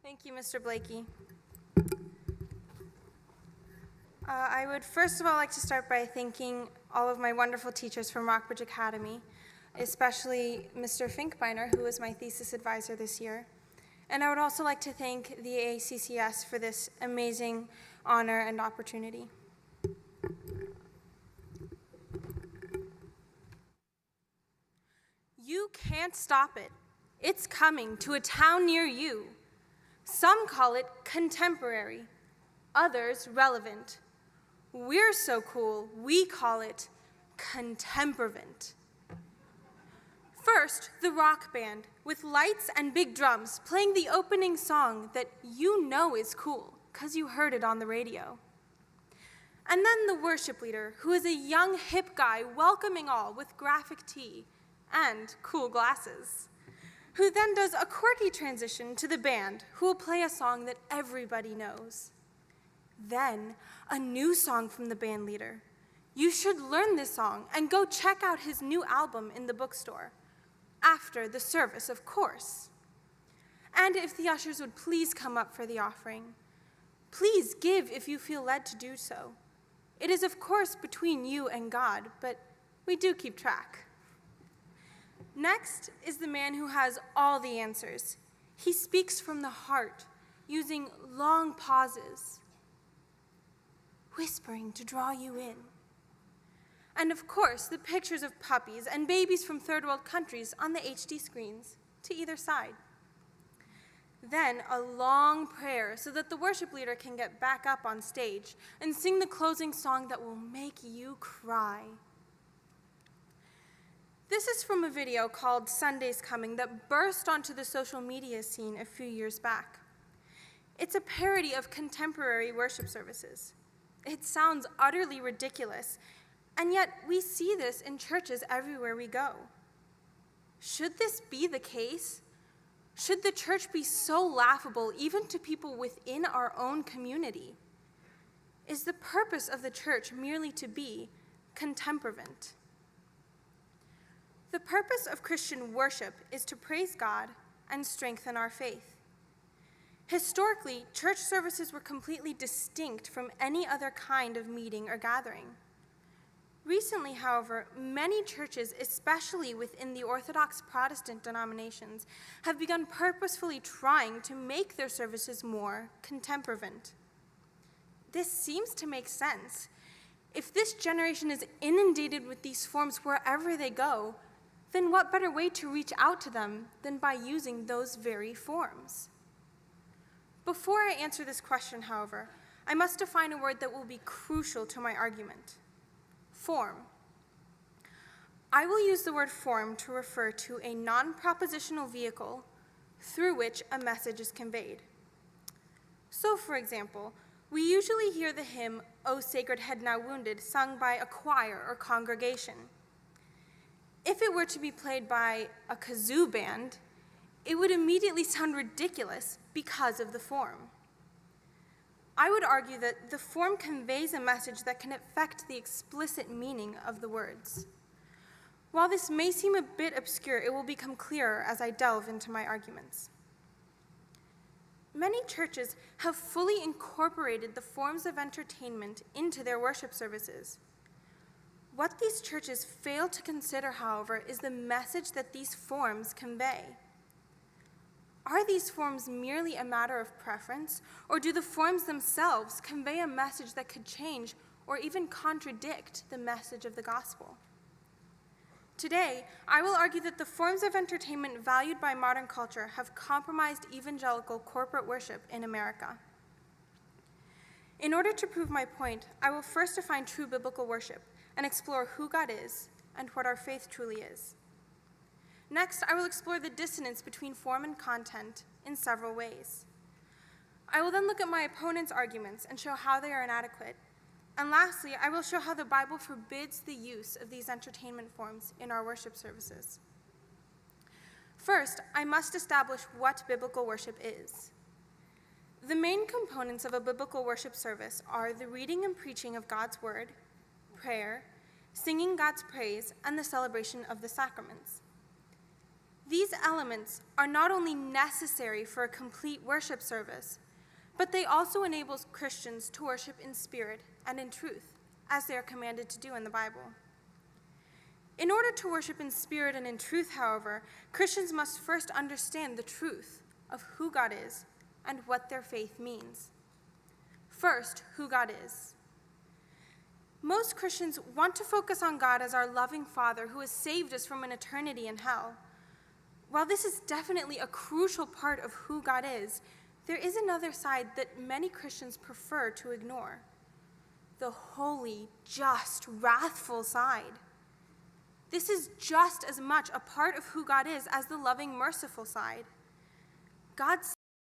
Thank you, Mr. Blakey. I would first of all like to start by thanking all of my wonderful teachers from Rockbridge Academy, especially Mr. Finkbeiner, who was my thesis advisor this year. And I would also like to thank the ACCS for this amazing honor and opportunity. You can't stop it. It's coming to a town near you. Some call it contemporary, others relevant. We're so cool, we call it contemporvant. First, the rock band, with lights and big drums, playing the opening song that you know is cool, because you heard it on the radio. And then the worship leader, who is a young, hip guy welcoming all with graphic tee and cool glasses, who then does a quirky transition to the band, who will play a song that everybody knows. Then, a new song from the band leader. You should learn this song and go check out his new album in the bookstore. After the service, of course. And if the ushers would please come up for the offering. Please give if you feel led to do so. It is, of course, between you and God, but we do keep track. Next is the man who has all the answers. He speaks from the heart, using long pauses, whispering to draw you in. And of course, the pictures of puppies and babies from third world countries on the HD screens to either side. Then a long prayer so that the worship leader can get back up on stage and sing the closing song that will make you cry. This is from a video called Sunday's Coming that burst onto the social media scene a few years back. It's a parody of contemporary worship services. It sounds utterly ridiculous, and yet we see this in churches everywhere we go. Should this be the case? Should the church be so laughable even to people within our own community? Is the purpose of the church merely to be contemporant? The purpose of Christian worship is to praise God and strengthen our faith. Historically, church services were completely distinct from any other kind of meeting or gathering. Recently, however, many churches, especially within the Orthodox Protestant denominations, have begun purposefully trying to make their services more contemporant. This seems to make sense. If this generation is inundated with these forms wherever they go, then what better way to reach out to them than by using those very forms? Before I answer this question, however, I must define a word that will be crucial to my argument: form. I will use the word form to refer to a non-propositional vehicle through which a message is conveyed. So, for example, we usually hear the hymn, "O Sacred Head Now Wounded," sung by a choir or congregation. If it were to be played by a kazoo band, it would immediately sound ridiculous because of the form. I would argue that the form conveys a message that can affect the explicit meaning of the words. While this may seem a bit obscure, it will become clearer as I delve into my arguments. Many churches have fully incorporated the forms of entertainment into their worship services. What these churches fail to consider, however, is the message that these forms convey. Are these forms merely a matter of preference, or do the forms themselves convey a message that could change or even contradict the message of the gospel? Today, I will argue that the forms of entertainment valued by modern culture have compromised evangelical corporate worship in America. In order to prove my point, I will first define true biblical worship and explore who God is and what our faith truly is. Next, I will explore the dissonance between form and content in several ways. I will then look at my opponent's arguments and show how they are inadequate. And lastly, I will show how the Bible forbids the use of these entertainment forms in our worship services. First, I must establish what biblical worship is. The main components of a biblical worship service are the reading and preaching of God's word, prayer, singing God's praise, and the celebration of the sacraments. These elements are not only necessary for a complete worship service, but they also enable Christians to worship in spirit and in truth, as they are commanded to do in the Bible. In order to worship in spirit and in truth, however, Christians must first understand the truth of who God is and what their faith means. First, who God is. Most Christians want to focus on God as our loving Father who has saved us from an eternity in hell. While this is definitely a crucial part of who God is, there is another side that many Christians prefer to ignore: the holy, just, wrathful side. This is just as much a part of who God is as the loving, merciful side. God